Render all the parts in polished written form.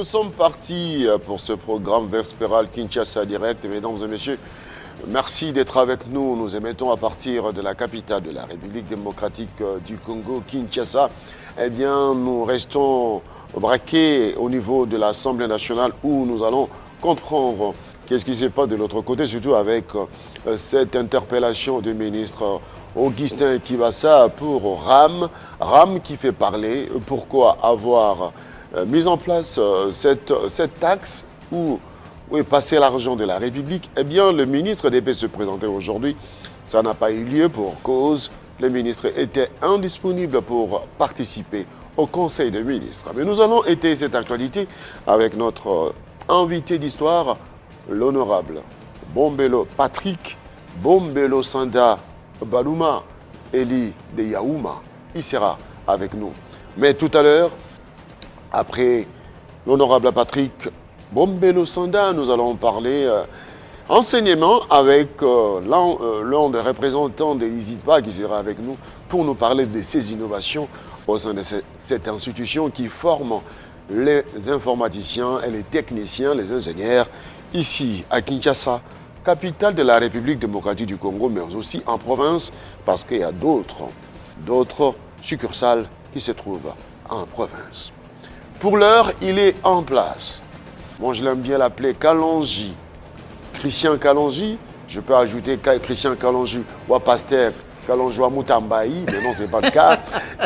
sommes partis pour ce programme Vespéral Kinshasa Direct. Mesdames et messieurs, merci d'être avec nous. Nous émettons à partir de la capitale de la République démocratique du Congo, Kinshasa. Eh bien, nous restons braqués au niveau de l'Assemblée nationale où nous allons comprendre qu'est-ce qui se passe de l'autre côté, surtout avec cette interpellation du ministre Augustin Kibasa pour RAM. RAM qui fait parler. Pourquoi avoir mis en place cette taxe où est passé l'argent de la République? Eh bien, le ministre devait se présenter aujourd'hui. Ça n'a pas eu lieu pour cause. Le ministre était indisponible pour participer au Conseil des ministres. Mais nous allons étayer cette actualité avec notre invité d'histoire, l'honorable Bombelo Patrick Bombelo Sanda Baluma Eli de Yaouma. Il sera avec nous. Mais tout à l'heure, après l'honorable Patrick Bombelo Sanda, nous allons parler enseignement avec l'un des représentants de l'ISIPA qui sera avec nous pour nous parler de ces innovations au sein de cette institution qui forme les informaticiens et les techniciens, les ingénieurs, ici à Kinshasa, capitale de la République démocratique du Congo, mais aussi en province, parce qu'il y a d'autres succursales qui se trouvent en province. Pour l'heure, il est en place. Moi, je l'aime bien l'appeler Kalonji. Christian Kalonji, je peux ajouter Christian Kalonji ou Pasteur Kalonji ou Moutambaï, mais non, ce n'est pas le cas.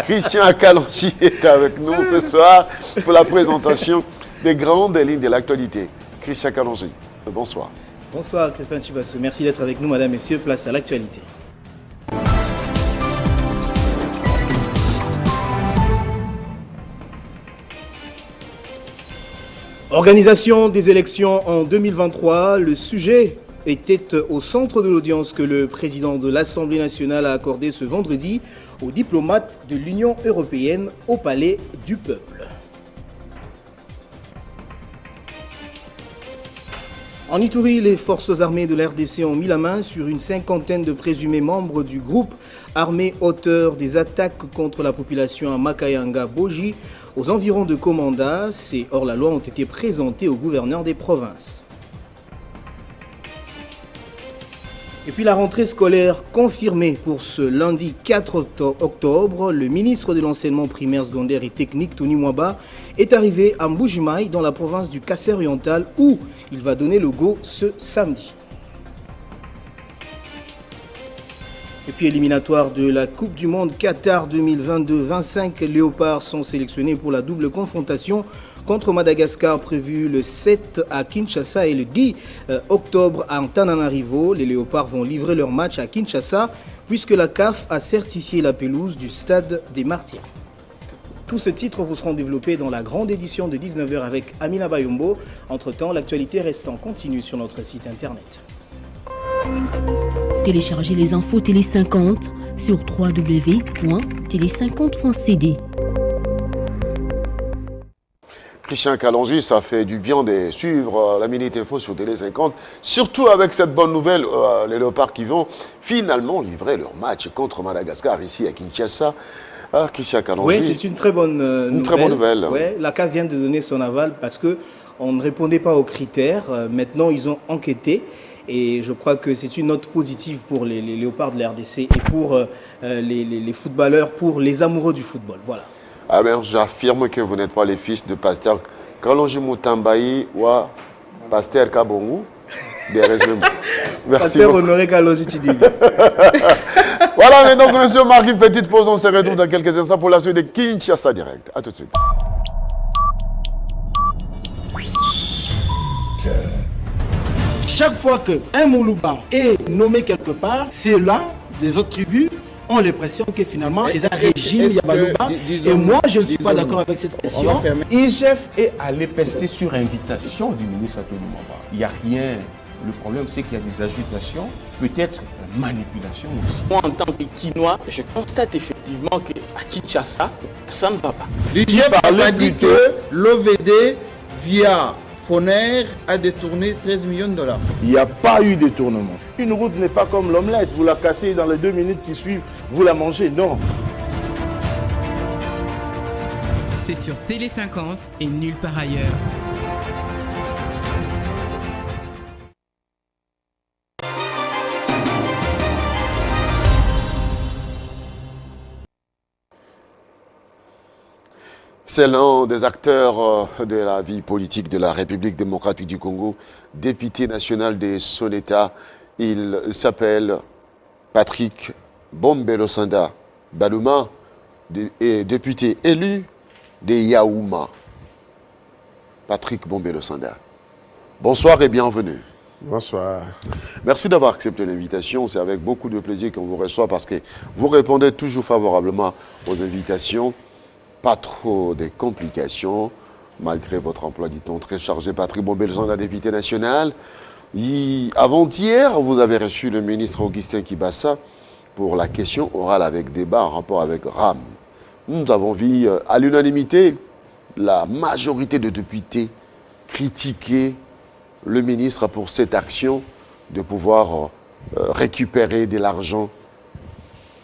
Christian Kalonji est avec nous ce soir pour la présentation des grandes lignes de l'actualité. Christian Kalonji, bonsoir. Bonsoir Crispin Chibassou, merci d'être avec nous, mesdames, messieurs, place à l'actualité. Organisation des élections en 2023, le sujet était au centre de l'audience que le président de l'Assemblée nationale a accordé ce vendredi aux diplomates de l'Union européenne au Palais du Peuple. En Ituri, les forces armées de l'RDC ont mis la main sur une cinquantaine de présumés membres du groupe armé auteur des attaques contre la population à Makayanga-Boji, aux environs de Komanda. Ces hors-la-loi ont été présentés au gouverneur des provinces. Et puis la rentrée scolaire confirmée pour ce lundi 4 octobre, le ministre de l'enseignement primaire, secondaire et technique, Tony Mwaba, est arrivé à Mbujimaï dans la province du Kassai-Oriental où il va donner le go ce samedi. Et puis éliminatoire de la Coupe du Monde Qatar 2022, 25 léopards sont sélectionnés pour la double confrontation contre Madagascar prévue le 7 à Kinshasa et le 10 octobre à Antananarivo. Les léopards vont livrer leur match à Kinshasa puisque la CAF a certifié la pelouse du stade des Martyrs. Tous ces titres vous seront développés dans la grande édition de 19h avec Amina Bayombo. Entre-temps, l'actualité reste en continu sur notre site internet. Téléchargez les infos Télé 50 sur www.télé50.cd. Christian Kalonji, ça fait du bien de suivre la Minute Info sur Télé 50, surtout avec cette bonne nouvelle, les léopards qui vont finalement livrer leur match contre Madagascar ici à Kinshasa. Christian Kalonji. Oui, c'est une très bonne nouvelle. Une très bonne nouvelle. Ouais, la CAF vient de donner son aval parce qu'on ne répondait pas aux critères. Maintenant, ils ont enquêté. Et je crois que c'est une note positive pour les léopards de la RDC et pour les footballeurs, pour les amoureux du football. Voilà. Ah ben, j'affirme que vous n'êtes pas les fils de Pasteur Kalonji Moutambaï ou Pasteur Kabongo. Merci. Pasteur Honoré Kalonji Tidibi. Voilà, mesdames et messieurs, marque une petite pause. On se retrouve dans quelques instants pour la suite de Kinshasa Direct. A tout de suite. Chaque fois qu'un Moulouba est nommé quelque part, c'est là, des autres tribus ont l'impression que finalement, ils ont un régime Yabalouba. Et moi, je ne suis pas d'accord avec cette question. IGF est allé pester sur invitation du ministre Tony Mwaba. Il n'y a rien. Le problème, c'est qu'il y a des agitations, peut-être manipulation aussi. Moi, en tant que Quinois, je constate effectivement qu'à Kinshasa, ça ne va pas. L'IGF a dit que l'OVD, via Foner, a détourné 13 millions de dollars. Il n'y a pas eu de détournement. Une route n'est pas comme l'omelette. Vous la cassez dans les 2 minutes qui suivent, vous la mangez. Non. C'est sur Télé 50 et nulle part ailleurs. C'est l'un des acteurs de la vie politique de la République démocratique du Congo, député national des Soneta. Il s'appelle Patrick Bombelo Sanda Baluma, et député élu de Yaouma. Patrick Bombelo Sanda. Bonsoir et bienvenue. Bonsoir. Merci d'avoir accepté l'invitation. C'est avec beaucoup de plaisir qu'on vous reçoit parce que vous répondez toujours favorablement aux invitations. Pas trop de complications, malgré votre emploi du temps très chargé. Patrick Bombelo Sanda, député national. Avant-hier, vous avez reçu le ministre Augustin Kibassa pour la question orale avec débat en rapport avec RAM. Nous avons vu à l'unanimité la majorité de députés critiquer le ministre pour cette action de pouvoir récupérer de l'argent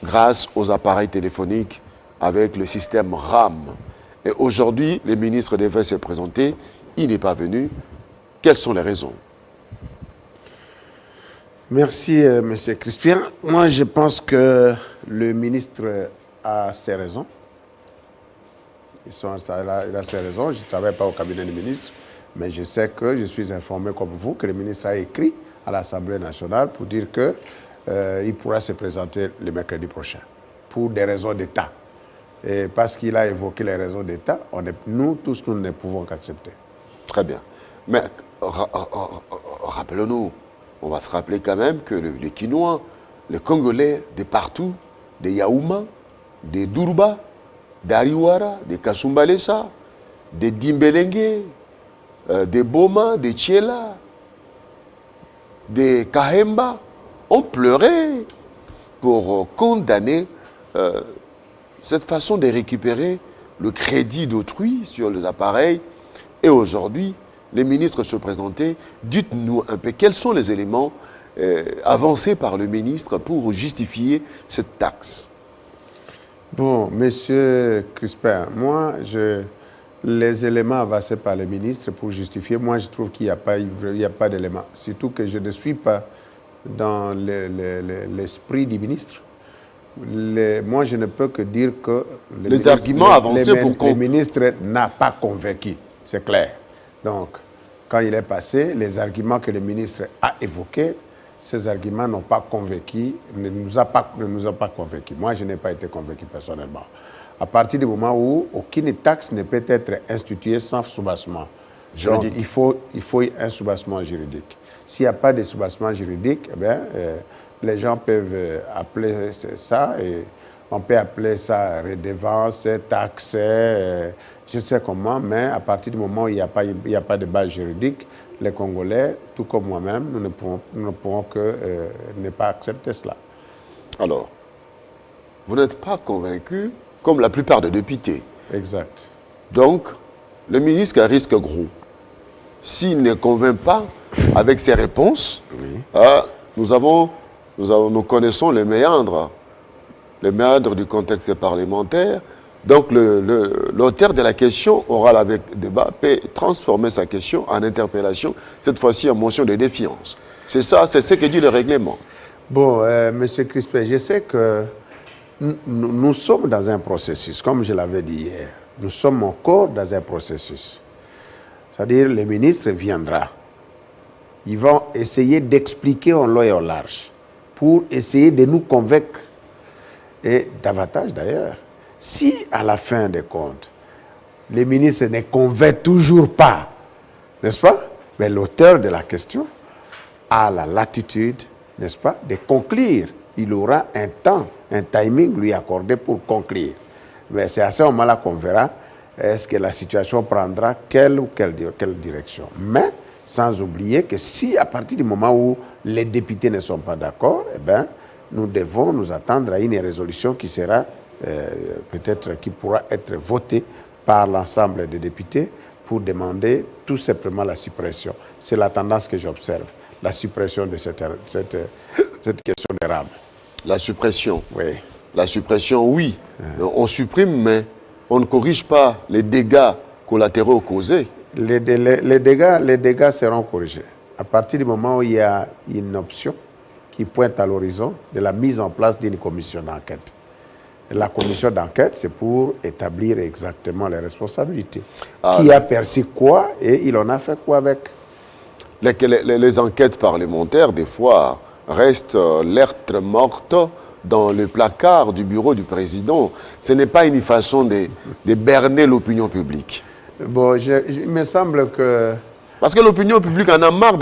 grâce aux appareils téléphoniques avec le système RAM. Et aujourd'hui, le ministre devait se présenter, il n'est pas venu. Quelles sont les raisons? Merci, M. Crispien. Moi, je pense que le ministre a ses raisons. Il a ses raisons. Je ne travaille pas au cabinet du ministre, mais je sais que je suis informé comme vous que le ministre a écrit à l'Assemblée nationale pour dire qu'il pourra se présenter le mercredi prochain pour des raisons d'État. Et parce qu'il a évoqué les raisons d'État, nous tous, nous ne pouvons qu'accepter. Très bien. Mais rappelons-nous, on va se rappeler quand même que les Kinois, les Congolais de partout, des Yaouma, des Durba, d'Ariwara, des Kasumbalesa, des Dimbelenge, des Boma, des Tchela, des Kahemba, ont pleuré pour condamner cette façon de récupérer le crédit d'autrui sur les appareils. Et aujourd'hui, les ministres se présentaient. Dites-nous un peu quels sont les éléments avancés par le ministre pour justifier cette taxe. Bon, Monsieur Crispin, moi, les éléments avancés par le ministre pour justifier, moi, je trouve qu'il n'y a pas d'éléments. Surtout que je ne suis pas dans l'esprit du ministre. Moi, je ne peux que dire que les arguments avancés pour le ministre n'a pas convaincu, c'est clair. Donc, quand il est passé, les arguments que le ministre a évoqués, ces arguments n'ont pas convaincu, ne nous ont pas convaincus. Moi, je n'ai pas été convaincu personnellement. À partir du moment où aucune taxe ne peut être instituée sans soubassement. Donc, il faut un soubassement juridique. S'il n'y a pas de soubassement juridique, eh bien, les gens peuvent appeler ça, et on peut appeler ça redevance, taxe, je ne sais comment, mais à partir du moment où il n'y a pas de base juridique, les Congolais, tout comme moi-même, nous ne pourrons que ne pas accepter cela. Alors, vous n'êtes pas convaincu, comme la plupart des députés. Exact. Donc, le ministre risque gros. S'il ne convainc pas avec ses réponses, oui. Nous connaissons les méandres du contexte parlementaire. Donc, l'auteur de la question oral avec débat peut transformer sa question en interpellation, cette fois-ci en motion de défiance. C'est ça, c'est ce que dit le règlement. Bon, M. Crispin, je sais que nous sommes dans un processus, comme je l'avais dit hier. Nous sommes encore dans un processus. C'est-à-dire, le ministre viendra. Ils vont essayer d'expliquer en long et en large pour essayer de nous convaincre. Et davantage d'ailleurs. Si, à la fin des comptes, le ministre ne convainc toujours pas, n'est-ce pas? Mais l'auteur de la question a la latitude, n'est-ce pas, de conclure. Il aura un temps, un timing lui accordé pour conclure. Mais c'est à ce moment-là qu'on verra est-ce que la situation prendra quelle direction. Mais sans oublier que si, à partir du moment où les députés ne sont pas d'accord, eh bien, nous devons nous attendre à une résolution qui sera peut-être qui pourra être votée par l'ensemble des députés pour demander tout simplement la suppression. C'est la tendance que j'observe, la suppression de cette question des rames. La suppression? Oui. La suppression, oui. On supprime, mais on ne corrige pas les dégâts collatéraux causés. Les dégâts seront corrigés. À partir du moment où il y a une option qui pointe à l'horizon de la mise en place d'une commission d'enquête. La commission d'enquête, c'est pour établir exactement les responsabilités. Qui a perçu quoi et il en a fait quoi avec? Les enquêtes parlementaires, des fois, restent lettres mortes dans le placard du bureau du président. Ce n'est pas une façon de berner l'opinion publique. Bon, il me semble que... Parce que l'opinion publique en a marre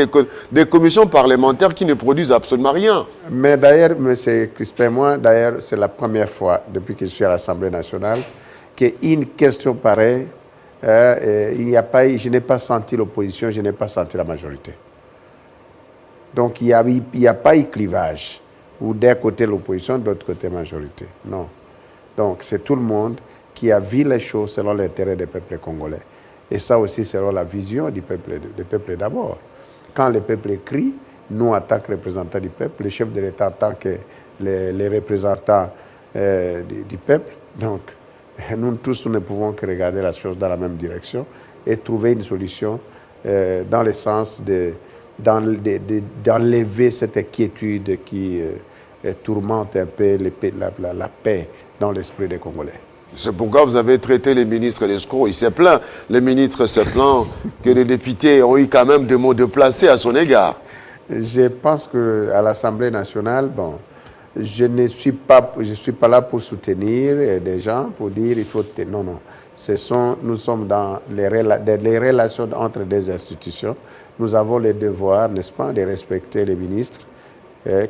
des commissions parlementaires qui ne produisent absolument rien. Mais d'ailleurs, M. Crispin, moi, d'ailleurs, c'est la première fois depuis que je suis à l'Assemblée nationale qu'une question pareille, je n'ai pas senti l'opposition, je n'ai pas senti la majorité. Donc, il n'y a pas eu clivage, ou d'un côté l'opposition, de l'autre côté la majorité. Non. Donc, c'est tout le monde qui a vu les choses selon l'intérêt des peuples congolais. Et ça aussi, selon la vision du peuple d'abord. Quand le peuple crie, nous, en tant que représentants du peuple, les chefs de l'État en tant que les représentants du peuple, donc, nous tous, nous ne pouvons que regarder la chose dans la même direction et trouver une solution dans le sens d'enlever cette inquiétude qui tourmente un peu la paix dans l'esprit des Congolais. C'est pourquoi vous avez traité les ministres d'escrocs. Il s'est plaint, les ministres se plaignent que les députés ont eu quand même des mots déplacés à son égard. Je pense qu'à l'Assemblée nationale, bon, je ne suis pas là pour soutenir des gens, pour dire il faut... Non, non. Nous sommes dans les relations entre des institutions. Nous avons le devoir, n'est-ce pas, de respecter les ministres,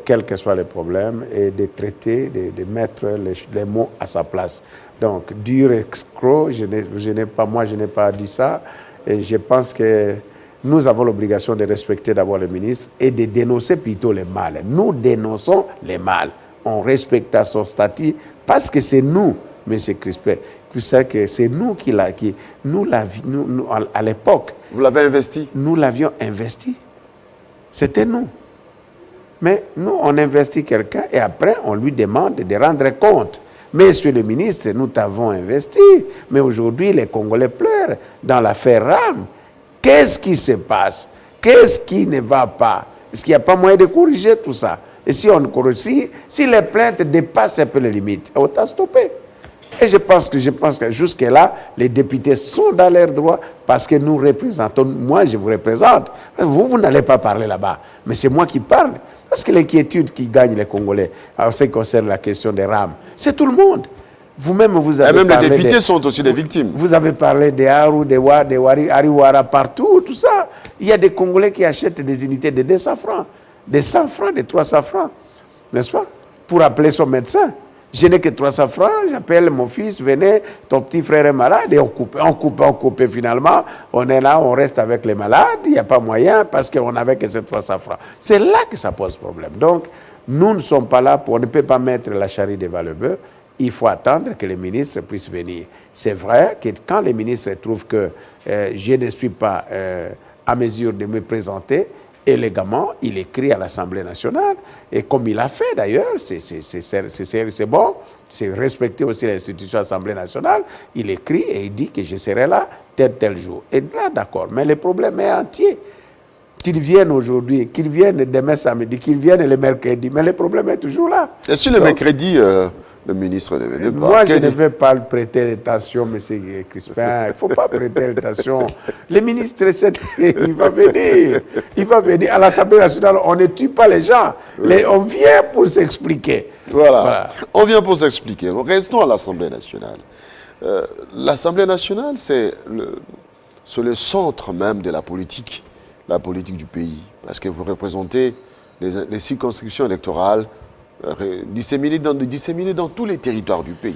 quels que soient les problèmes, et de traiter, de mettre les mots à sa place. Donc, dur escroc, je n'ai pas dit ça. Et je pense que nous avons l'obligation de respecter d'abord les ministres et de dénoncer plutôt les mal. Nous dénonçons les mal. On respecte son statut parce que c'est nous, M. Crispin, vous savez que c'est nous à l'époque. Vous l'avez investi? Nous l'avions investi. C'était nous. Mais nous, on investit quelqu'un et après, on lui demande de rendre compte. Monsieur le ministre, nous t'avons investi. Mais aujourd'hui, les Congolais pleurent dans l'affaire RAM. Qu'est-ce qui se passe? Qu'est-ce qui ne va pas? Est-ce qu'il n'y a pas moyen de corriger tout ça? Et si on corrige, si les plaintes dépassent un peu les limites, autant stopper. Et je pense que jusque-là, les députés sont dans leurs droits parce que nous représentons. Moi, je vous représente. Vous n'allez pas parler là-bas. Mais c'est moi qui parle. Parce que l'inquiétude qui gagne les Congolais en ce qui concerne la question des rames, c'est tout le monde. Vous-même, vous avez parlé... Et même les députés sont aussi des victimes. Vous avez parlé des Haru, des Ariwara, partout, tout ça. Il y a des Congolais qui achètent des unités de 200 francs, des 100 francs, des 300 francs, n'est-ce pas? Pour appeler son médecin. Je n'ai que 300 francs, j'appelle mon fils, venez, ton petit frère est malade, et on coupe, finalement, on est là, on reste avec les malades, il n'y a pas moyen, parce qu'on n'avait que ces 300 francs. C'est là que ça pose problème. Donc, nous ne sommes pas là on ne peut pas mettre la charrue devant le bœuf, il faut attendre que les ministres puissent venir. C'est vrai que quand les ministres trouvent que je ne suis pas à mesure de me présenter, élégamment, il écrit à l'Assemblée nationale, et comme il a fait d'ailleurs, c'est bon, c'est respecter aussi l'institution Assemblée nationale, il écrit et il dit que je serai là tel jour. Et là, d'accord, mais le problème est entier. Qu'ils viennent aujourd'hui, qu'ils viennent demain samedi, qu'ils viennent le mercredi, mais le problème est toujours là. Et si le mercredi, le ministre ne venait pas? Moi, je ne vais pas prêter attention, M. Crispin. Il ne faut pas prêter attention. Le ministre, il va venir. Il va venir. À l'Assemblée nationale, on ne tue pas les gens. On vient pour s'expliquer. Voilà. On vient pour s'expliquer. Restons à l'Assemblée nationale. L'Assemblée nationale, c'est le centre même de la politique du pays. Parce que vous représentez les circonscriptions électorales disséminés dans tous les territoires du pays.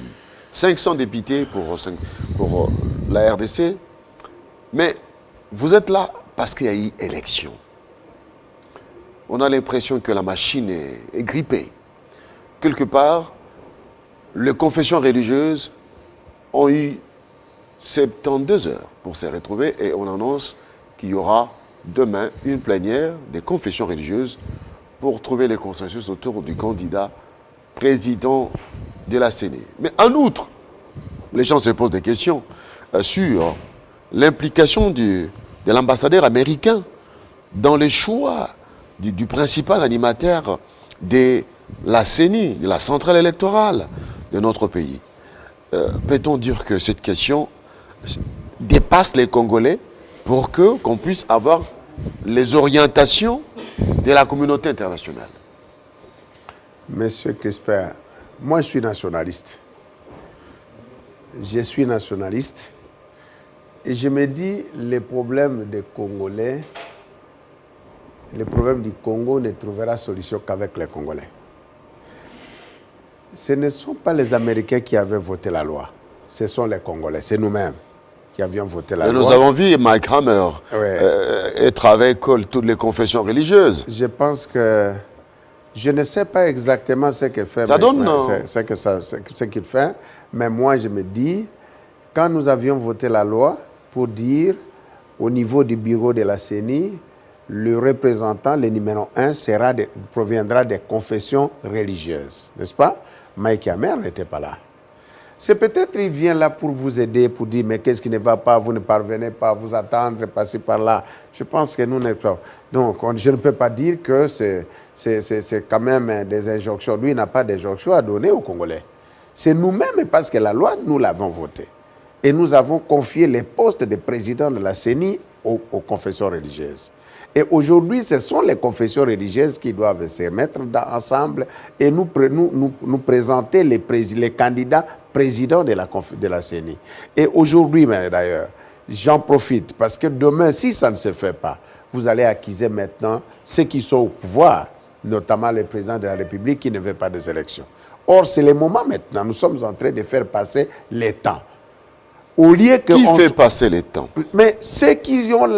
500 députés pour la RDC. Mais vous êtes là parce qu'il y a eu élection. On a l'impression que la machine est grippée. Quelque part, les confessions religieuses ont eu 72 heures pour se retrouver et on annonce qu'il y aura demain une plénière des confessions religieuses pour trouver les consensus autour du candidat président de la CENI. Mais en outre, les gens se posent des questions sur l'implication de l'ambassadeur américain dans les choix du principal animateur de la CENI, de la centrale électorale. de notre pays. Peut-on dire que cette question dépasse les Congolais pour qu'on puisse avoir les orientations de la communauté internationale? Monsieur Crispin, moi je suis nationaliste. Je suis nationaliste et je me dis les problèmes des Congolais, les problèmes du Congo ne trouvera solution qu'avec les Congolais. Ce ne sont pas les Américains qui avaient voté la loi, ce sont les Congolais, c'est nous-mêmes qui avions voté la loi. Nous avons vu Mike Hammer être avec toutes les confessions religieuses. Je pense que je ne sais pas exactement ce qu'il fait. Ce qu'il fait, mais moi je me dis, quand nous avions voté la loi pour dire au niveau du bureau de la CENI, le représentant, le numéro 1, proviendra des confessions religieuses, n'est-ce pas? Mike Hammer n'était pas là. C'est peut-être qu'il vient là pour vous aider, pour dire mais qu'est-ce qui ne va pas, vous ne parvenez pas à vous attendre, passer par là. Je pense que nous n'êtes pas. Donc je ne peux pas dire que c'est quand même des injonctions. Lui, il n'a pas d'injonction à donner aux Congolais. C'est nous-mêmes, parce que la loi, nous l'avons votée. Et nous avons confié les postes de président de la CENI aux confessions religieuses. Et aujourd'hui, ce sont les confessions religieuses qui doivent se mettre ensemble et nous présenter les candidats présidents de la CENI. Et aujourd'hui, d'ailleurs, j'en profite parce que demain, si ça ne se fait pas, vous allez accuser maintenant ceux qui sont au pouvoir, notamment le président de la République qui ne veut pas des élections. Or, c'est le moment maintenant. Nous sommes en train de faire passer les temps. Au lieu que qui fait passer les temps? Mais ceux qui ont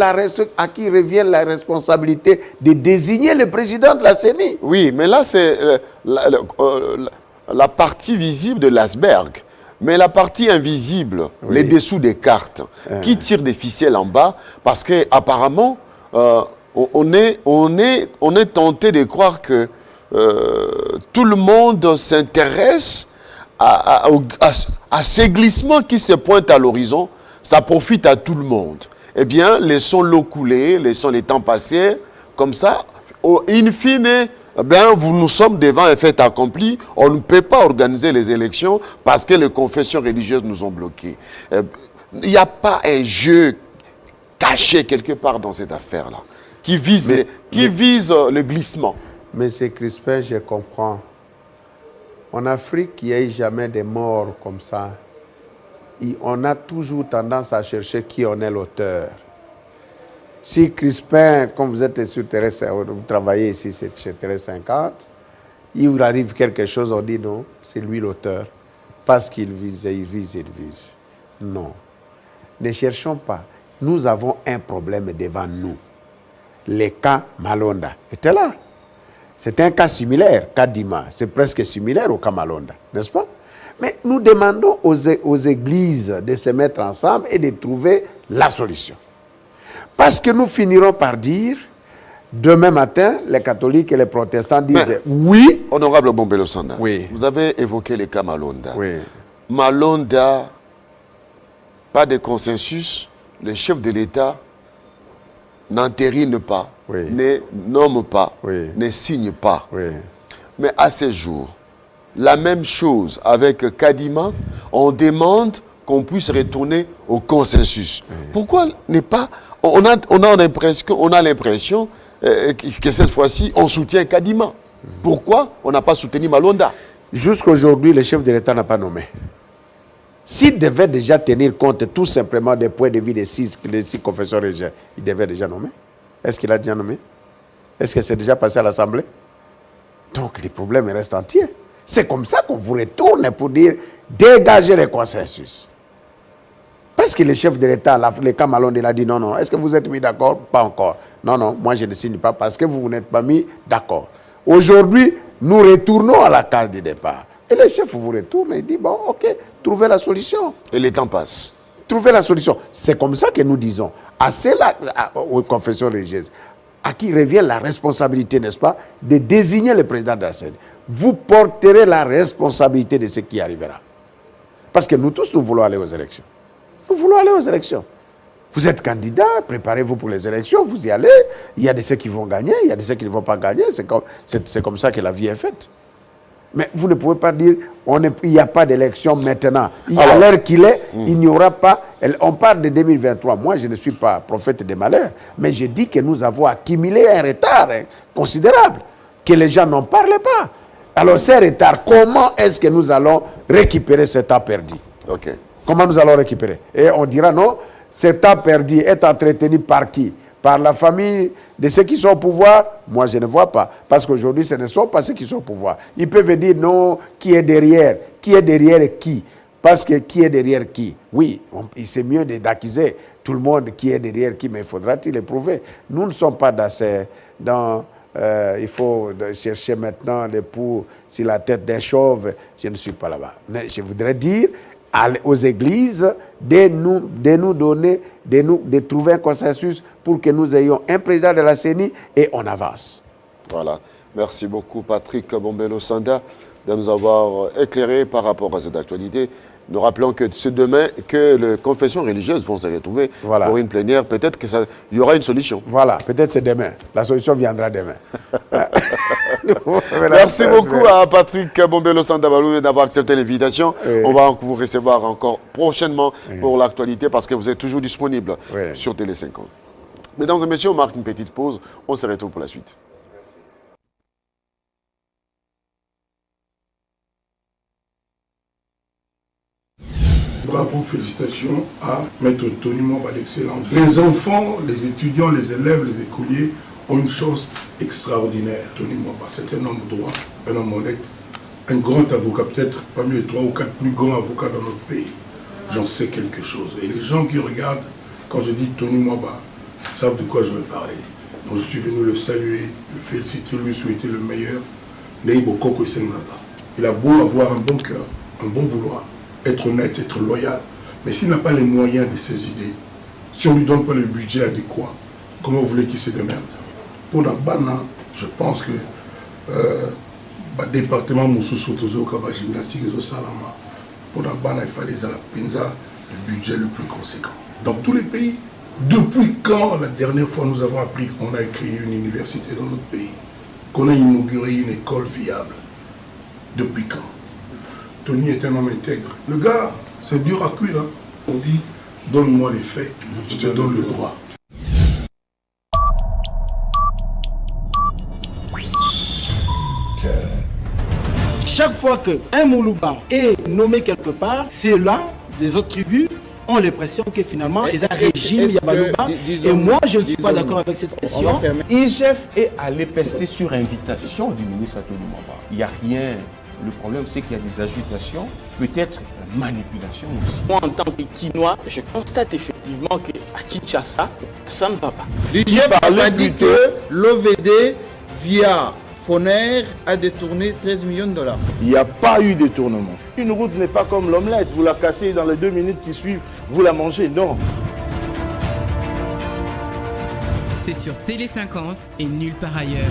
à qui revient la responsabilité de désigner le président de la CENI. Oui, mais là, c'est la partie visible de l'iceberg. Mais la partie invisible, les dessous des cartes, qui tire des ficelles en bas, parce qu'apparemment, on est tenté de croire que tout le monde s'intéresse à ces glissements qui se pointent à l'horizon. Ça profite à tout le monde. Eh bien, laissons-le couler, laissons les temps passer. Comme ça, in fine, nous sommes devant un fait accompli. On ne peut pas organiser les élections parce que les confessions religieuses nous ont bloqués. Il n'y a pas un jeu caché quelque part dans cette affaire-là qui vise le glissement. Mais c'est Crispin, je comprends. En Afrique, il n'y a eu jamais de morts comme ça. On a toujours tendance à chercher qui en est l'auteur. Si Crispin, comme vous êtes sur Terre, vous travaillez ici chez Terre 50, il vous arrive quelque chose, on dit non, c'est lui l'auteur. Parce qu'il vise, il vise. Non. Ne cherchons pas. Nous avons un problème devant nous. Le cas Malonda était là. C'est un cas similaire, Kadima. C'est presque similaire au cas Malonda, n'est-ce pas? Mais nous demandons aux églises de se mettre ensemble et de trouver la solution. Parce que nous finirons par dire, demain matin, les catholiques et les protestants disent oui. Honorable Bombelo Sanda, oui. Vous avez évoqué le cas Malonda. Oui. Malonda, pas de consensus, le chef de l'État n'entérine pas, ne nomme pas, ne signe pas. Mais à ce jour, la même chose avec Kadima, on demande qu'on puisse retourner au consensus. Pourquoi n'est pas... On a l'impression que cette fois-ci, on soutient Kadima. Pourquoi on n'a pas soutenu Malonda? Jusqu'aujourd'hui, le chef de l'État n'a pas nommé. S'il devait déjà tenir compte tout simplement des points de vue des six confessions religieuses, il devait déjà nommer. Est-ce qu'il a déjà nommé? Est-ce que c'est déjà passé à l'Assemblée? Donc, les problèmes restent entiers. C'est comme ça qu'on vous retourne pour dire dégagez le consensus. Parce que le chef de l'État, le cas Malonda, il a dit non. Est-ce que vous êtes mis d'accord? Pas encore. Non, moi je ne signe pas parce que vous n'êtes pas mis d'accord. Aujourd'hui, nous retournons à la case de départ. Et le chef vous retourne et dit bon, ok, trouvez la solution. Et le temps passe. Trouvez la solution. C'est comme ça que nous disons à celles aux confessions religieuses, à qui revient la responsabilité, n'est-ce pas, de désigner le président de la CENI. Vous porterez la responsabilité de ce qui arrivera. Parce que nous tous, nous voulons aller aux élections. Nous voulons aller aux élections. Vous êtes candidat, préparez-vous pour les élections, vous y allez. Il y a de ceux qui vont gagner, il y a de ceux qui ne vont pas gagner. C'est comme ça que la vie est faite. Mais vous ne pouvez pas dire il n'y a pas d'élection maintenant. À l'heure qu'il est, il n'y aura pas. On parle de 2023. Moi, je ne suis pas prophète des malheurs, mais je dis que nous avons accumulé un retard considérable, que les gens n'en parlent pas. Alors, ces retards, comment est-ce que nous allons récupérer ce temps perdu? Comment nous allons récupérer? Et on dira non, ce temps perdu est entretenu par qui? Par la famille de ceux qui sont au pouvoir? Moi, je ne vois pas. Parce qu'aujourd'hui, ce ne sont pas ceux qui sont au pouvoir. Ils peuvent dire non, qui est derrière? Qui est derrière qui? Parce que qui est derrière qui? Oui, c'est mieux d'accuser tout le monde qui est derrière qui, mais faudra-t-il éprouver? Nous ne sommes pas il faut chercher maintenant les poux sur la tête d'un chauve. Je ne suis pas là-bas. Mais je voudrais dire aux églises de trouver un consensus pour que nous ayons un président de la CENI et on avance. Voilà. Merci beaucoup Patrick Bombello Sanda de nous avoir éclairé par rapport à cette actualité. Nous rappelons que c'est demain que les confessions religieuses vont se retrouver pour une plénière. Peut-être qu'il y aura une solution. Voilà, peut-être c'est demain. La solution viendra demain. Merci beaucoup à Patrick Bombello Sandabalou d'avoir accepté l'invitation. On va vous recevoir encore prochainement pour l'actualité parce que vous êtes toujours disponible sur Télé 50. Mesdames et messieurs, on marque une petite pause. On se retrouve pour la suite. Bravo, félicitations à Maître Tony Mwamba d'excellence. Les enfants, les étudiants, les élèves, les écoliers ont une chose extraordinaire. Tony Mwamba, c'est un homme droit, un homme honnête, un grand avocat, peut-être parmi les 3 ou 4 plus grands avocats dans notre pays. J'en sais quelque chose. Et les gens qui regardent, quand je dis Tony Mwamba, savent de quoi je veux parler. Donc je suis venu le saluer, le féliciter, lui souhaiter le meilleur. Il a beau avoir un bon cœur, un bon vouloir, être honnête, être loyal. Mais s'il n'a pas les moyens de ses idées, si on ne lui donne pas le budget adéquat, comment vous voulez qu'il se démerde? Pour la Bana, je pense que le département Moussou Kaba Gymnastique et Salama, pour la Bana, il fallait à la Pinza le budget le plus conséquent. Dans tous les pays, depuis quand la dernière fois nous avons appris qu'on a créé une université dans notre pays, qu'on a inauguré une école viable? Depuis quand? Tony est un homme intègre. Le gars, c'est dur à cuire. Hein. On dit, donne-moi les faits, je te donne le droit. Chaque fois qu'un Moulouba est nommé quelque part, c'est là, des autres tribus ont l'impression que finalement, ils ont un régime Yabalouba. Et moi, je ne suis pas d'accord avec cette question. IGF est allé pester sur invitation du ministre Tony Mwamba. Il n'y a rien. Le problème, c'est qu'il y a des agitations, peut-être manipulation aussi. Moi, en tant que Quinois, je constate effectivement qu'à Kinshasa, ça ne va pas. L'IGF a dit que l'OVD, via Foner, a détourné 13 millions de dollars. Il n'y a pas eu de détournement. Une route n'est pas comme l'omelette. Vous la cassez dans les 2 minutes qui suivent, vous la mangez. Non. C'est sur Télé 50 et nulle part ailleurs.